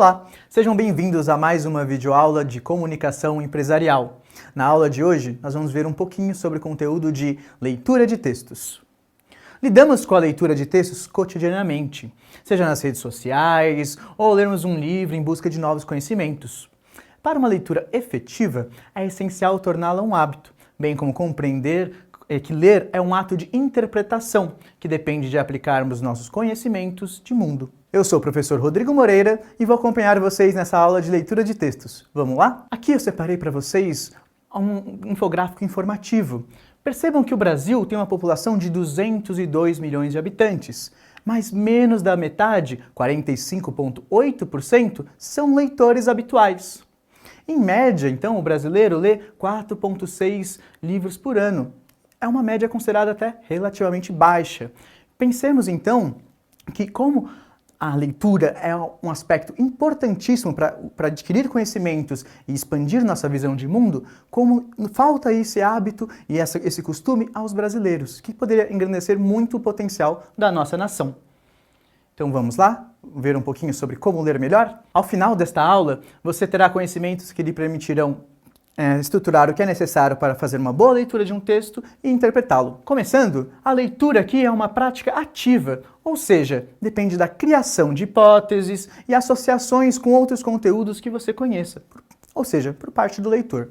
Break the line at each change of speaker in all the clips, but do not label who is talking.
Olá, sejam bem-vindos a mais uma videoaula de comunicação empresarial. Na aula de hoje, nós vamos ver um pouquinho sobre o conteúdo de leitura de textos. Lidamos com a leitura de textos cotidianamente, seja nas redes sociais ou lermos um livro em busca de novos conhecimentos. Para uma leitura efetiva, é essencial torná-la um hábito, bem como compreender que ler é um ato de interpretação, que depende de aplicarmos nossos conhecimentos de mundo. Eu sou o professor Rodrigo Moreira e vou acompanhar vocês nessa aula de leitura de textos. Vamos lá? Aqui eu separei para vocês um infográfico informativo. Percebam que o Brasil tem uma população de 202 milhões de habitantes, mas menos da metade, 45,8%, são leitores habituais. Em média, então, o brasileiro lê 4,6 livros por ano. É uma média considerada até relativamente baixa. Pensemos, então, que como a leitura é um aspecto importantíssimo para adquirir conhecimentos e expandir nossa visão de mundo, como falta esse hábito e esse costume aos brasileiros, que poderia engrandecer muito o potencial da nossa nação. Então vamos lá? Ver um pouquinho sobre como ler melhor? Ao final desta aula, você terá conhecimentos que lhe permitirão estruturar o que é necessário para fazer uma boa leitura de um texto e interpretá-lo. Começando, a leitura aqui é uma prática ativa, ou seja, depende da criação de hipóteses e associações com outros conteúdos que você conheça, ou seja, por parte do leitor.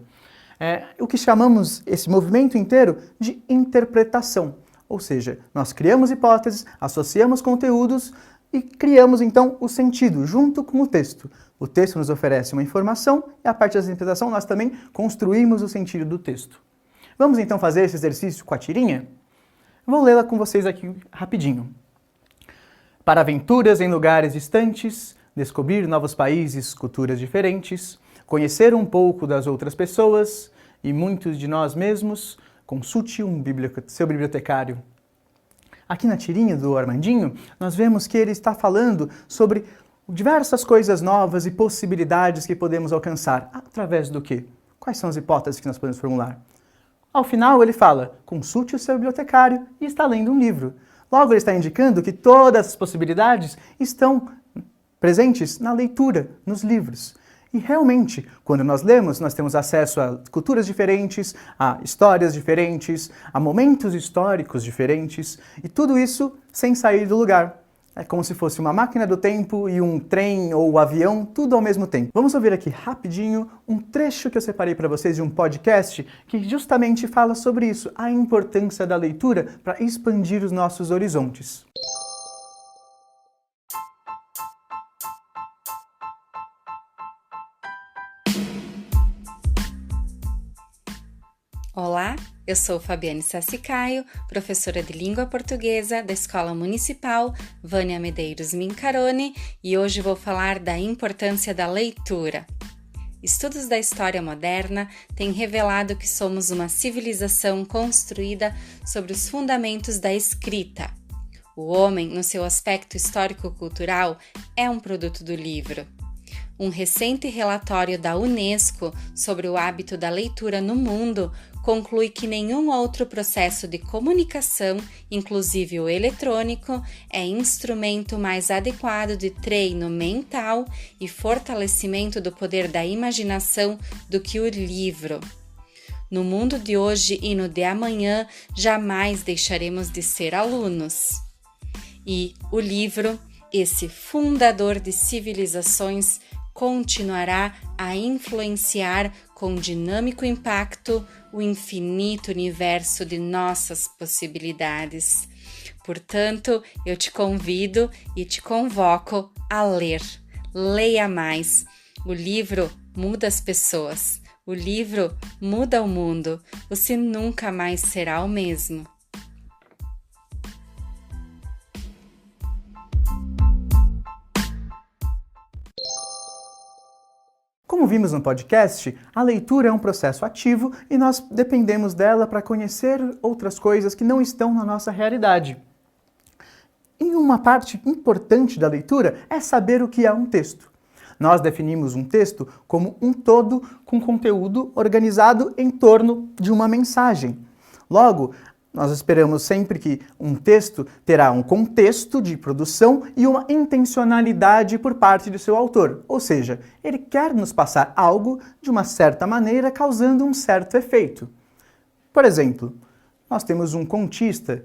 O que chamamos esse movimento inteiro de interpretação, ou seja, nós criamos hipóteses, associamos conteúdos e criamos então o sentido junto com o texto. O texto nos oferece uma informação e a partir dessa interpretação nós também construímos o sentido do texto. Vamos então fazer esse exercício com a tirinha? Vou lê-la com vocês aqui rapidinho. Para aventuras em lugares distantes, descobrir novos países, culturas diferentes, conhecer um pouco das outras pessoas e muitos de nós mesmos, consulte seu bibliotecário. Aqui na tirinha do Armandinho, nós vemos que ele está falando sobre diversas coisas novas e possibilidades que podemos alcançar. Através do quê? Quais são as hipóteses que nós podemos formular? Ao final ele fala, consulte o seu bibliotecário e está lendo um livro. Logo ele está indicando que todas as possibilidades estão presentes na leitura, nos livros. E realmente, quando nós lemos, nós temos acesso a culturas diferentes, a histórias diferentes, a momentos históricos diferentes, e tudo isso sem sair do lugar. É como se fosse uma máquina do tempo e um trem ou um avião, tudo ao mesmo tempo. Vamos ouvir aqui rapidinho um trecho que eu separei para vocês de um podcast que justamente fala sobre isso, a importância da leitura para expandir os nossos horizontes.
Olá, eu sou Fabiane Sassicaio, professora de língua portuguesa da Escola Municipal Vânia Medeiros Mincarone, e hoje vou falar da importância da leitura. Estudos da história moderna têm revelado que somos uma civilização construída sobre os fundamentos da escrita. O homem, no seu aspecto histórico-cultural, é um produto do livro. Um recente relatório da Unesco sobre o hábito da leitura no mundo conclui que nenhum outro processo de comunicação, inclusive o eletrônico, é instrumento mais adequado de treino mental e fortalecimento do poder da imaginação do que o livro. No mundo de hoje e no de amanhã, jamais deixaremos de ser alunos. E o livro, esse fundador de civilizações, continuará a influenciar com dinâmico impacto o infinito universo de nossas possibilidades. Portanto, eu te convido e te convoco a ler. Leia mais. O livro muda as pessoas. O livro muda o mundo. Você nunca mais será o mesmo.
Como vimos no podcast, a leitura é um processo ativo e nós dependemos dela para conhecer outras coisas que não estão na nossa realidade. E uma parte importante da leitura é saber o que é um texto. Nós definimos um texto como um todo com conteúdo organizado em torno de uma mensagem. Logo, Nós esperamos sempre que um texto terá um contexto de produção e uma intencionalidade por parte de seu autor, ou seja, ele quer nos passar algo de uma certa maneira, causando um certo efeito. Por exemplo, nós temos um contista,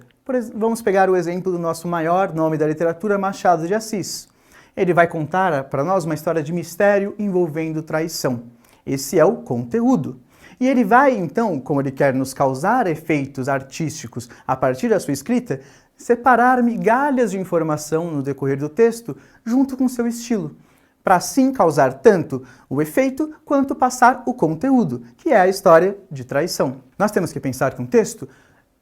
vamos pegar o exemplo do nosso maior nome da literatura, Machado de Assis. Ele vai contar para nós uma história de mistério envolvendo traição. Esse é o conteúdo. E ele vai, então, como ele quer nos causar efeitos artísticos a partir da sua escrita, separar migalhas de informação no decorrer do texto junto com seu estilo, para assim causar tanto o efeito quanto passar o conteúdo, que é a história de traição. Nós temos que pensar que um texto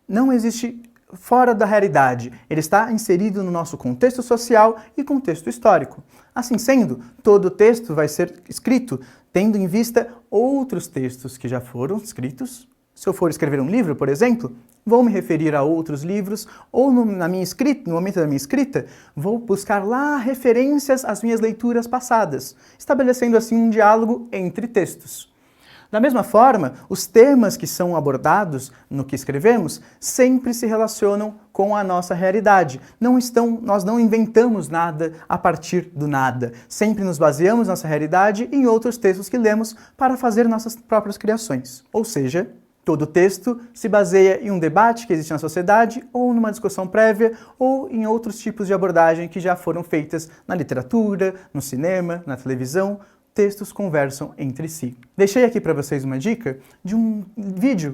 não existe fora da realidade, ele está inserido no nosso contexto social e contexto histórico. Assim sendo, todo texto vai ser escrito tendo em vista outros textos que já foram escritos. Se eu for escrever um livro, por exemplo, vou me referir a outros livros, ou na minha escrita, no momento da minha escrita, vou buscar lá referências às minhas leituras passadas, estabelecendo assim um diálogo entre textos. Da mesma forma, os temas que são abordados no que escrevemos sempre se relacionam com a nossa realidade. Nós não inventamos nada a partir do nada. Sempre nos baseamos nossa realidade em outros textos que lemos para fazer nossas próprias criações. Ou seja, todo texto se baseia em um debate que existe na sociedade, ou numa discussão prévia, ou em outros tipos de abordagem que já foram feitas na literatura, no cinema, na televisão. Textos conversam entre si. Deixei aqui para vocês uma dica de um vídeo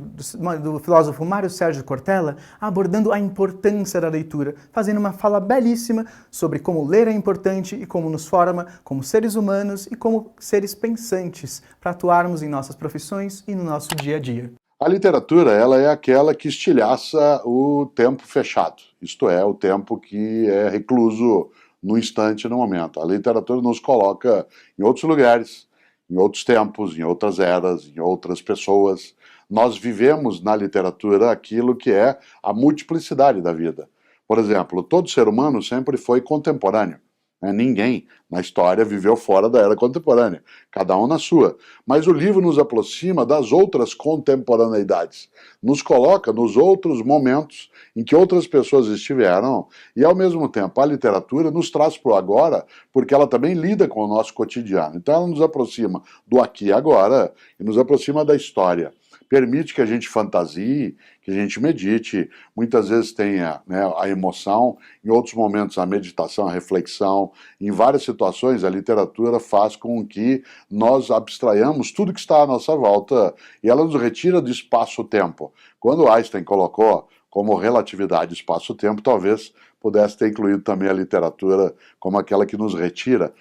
do filósofo Mário Sérgio Cortella abordando a importância da leitura, fazendo uma fala belíssima sobre como ler é importante e como nos forma como seres humanos e como seres pensantes para atuarmos em nossas profissões e no nosso dia a dia.
A literatura, ela é aquela que estilhaça o tempo fechado, isto é, o tempo que é recluso no instante, no momento. A literatura nos coloca em outros lugares, em outros tempos, em outras eras, em outras pessoas. Nós vivemos na literatura aquilo que é a multiplicidade da vida. Por exemplo, todo ser humano sempre foi contemporâneo. Ninguém na história viveu fora da era contemporânea, cada um na sua. Mas o livro nos aproxima das outras contemporaneidades, nos coloca nos outros momentos em que outras pessoas estiveram e, ao mesmo tempo, a literatura nos traz para o agora, porque ela também lida com o nosso cotidiano. Então ela nos aproxima do aqui e agora e nos aproxima da história. Permite que a gente fantasie, que a gente medite, muitas vezes tenha, a emoção, em outros momentos a meditação, a reflexão. Em várias situações a literatura faz com que nós abstraiamos tudo que está à nossa volta e ela nos retira do espaço-tempo. Quando Einstein colocou como relatividade espaço-tempo, talvez pudesse ter incluído também a literatura como aquela que nos retira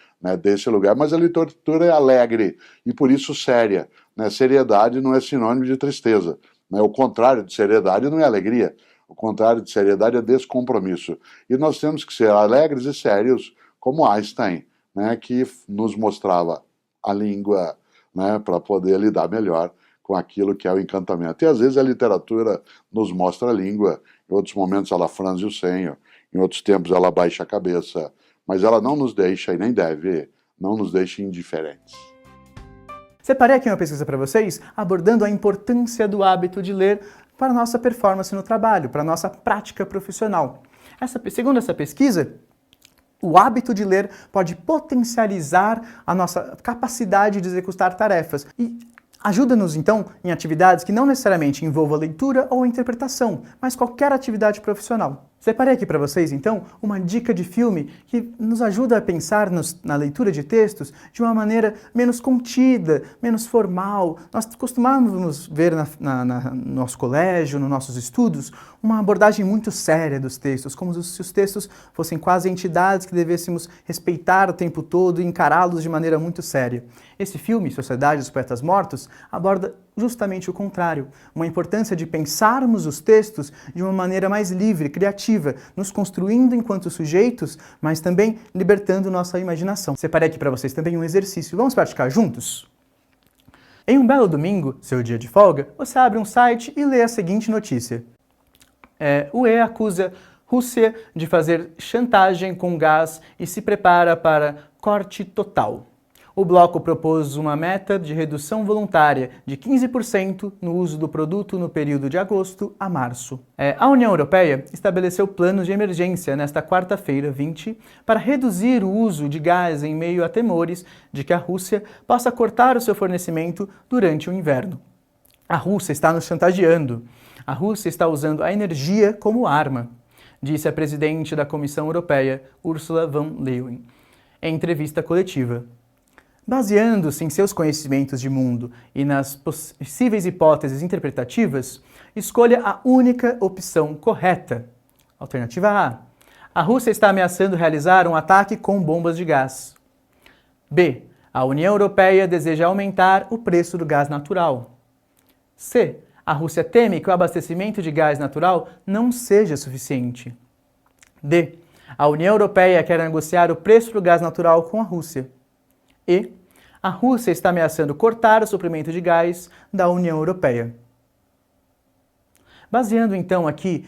desse lugar. Mas a literatura é alegre e por isso séria. Seriedade não é sinônimo de tristeza. O contrário de seriedade não é alegria. O contrário de seriedade é descompromisso. E nós temos que ser alegres e sérios, como Einstein, que nos mostrava a língua para poder lidar melhor com aquilo que é o encantamento. E às vezes a literatura nos mostra a língua, em outros momentos ela franze o senho, em outros tempos ela baixa a cabeça, mas ela não nos deixa, e nem deve, não nos deixa indiferentes.
Separei aqui uma pesquisa para vocês abordando a importância do hábito de ler para a nossa performance no trabalho, para a nossa prática profissional. Segundo essa pesquisa, o hábito de ler pode potencializar a nossa capacidade de executar tarefas e ajuda-nos, então, em atividades que não necessariamente envolvam leitura ou interpretação, mas qualquer atividade profissional. Separei aqui para vocês, então, uma dica de filme que nos ajuda a pensar na leitura de textos de uma maneira menos contida, menos formal. Nós costumávamos ver no nosso colégio, nos nossos estudos, uma abordagem muito séria dos textos, como se os textos fossem quase entidades que devêssemos respeitar o tempo todo e encará-los de maneira muito séria. Esse filme, Sociedade dos Poetas Mortos, aborda justamente o contrário, uma importância de pensarmos os textos de uma maneira mais livre, criativa, nos construindo enquanto sujeitos, mas também libertando nossa imaginação. Separei aqui para vocês também um exercício. Vamos praticar juntos? Em um belo domingo, seu dia de folga, você abre um site e lê a seguinte notícia. UE acusa Rússia de fazer chantagem com gás e se prepara para corte total. O bloco propôs uma meta de redução voluntária de 15% no uso do produto no período de agosto a março. A União Europeia estabeleceu planos de emergência nesta quarta-feira, 20, para reduzir o uso de gás em meio a temores de que a Rússia possa cortar o seu fornecimento durante o inverno. A Rússia está nos chantageando. A Rússia está usando a energia como arma, disse a presidente da Comissão Europeia, Ursula von der Leyen, em entrevista coletiva. Baseando-se em seus conhecimentos de mundo e nas possíveis hipóteses interpretativas, escolha a única opção correta. Alternativa A. A Rússia está ameaçando realizar um ataque com bombas de gás. B. A União Europeia deseja aumentar o preço do gás natural. C. A Rússia teme que o abastecimento de gás natural não seja suficiente. D. A União Europeia quer negociar o preço do gás natural com a Rússia. E. A Rússia está ameaçando cortar o suprimento de gás da União Europeia. Baseando então aqui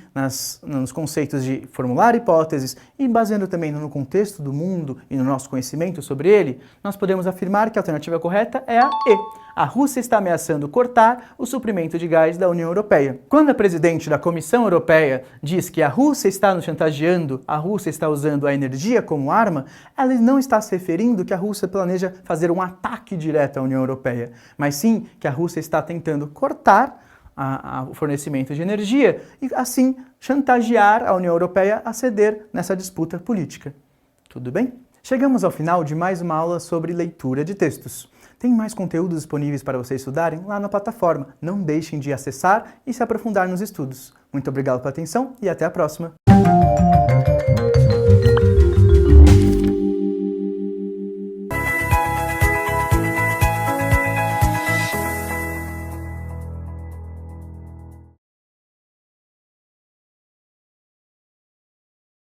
nos conceitos de formular hipóteses e baseando também no contexto do mundo e no nosso conhecimento sobre ele, nós podemos afirmar que a alternativa correta é a E. A Rússia está ameaçando cortar o suprimento de gás da União Europeia. Quando a presidente da Comissão Europeia diz que a Rússia está nos chantageando, a Rússia está usando a energia como arma, ela não está se referindo que a Rússia planeja fazer um ataque direto à União Europeia, mas sim que a Rússia está tentando cortar o fornecimento de energia e, assim, chantagear a União Europeia a ceder nessa disputa política. Tudo bem? Chegamos ao final de mais uma aula sobre leitura de textos. Tem mais conteúdos disponíveis para vocês estudarem lá na plataforma. Não deixem de acessar e se aprofundar nos estudos. Muito obrigado pela atenção e até a próxima!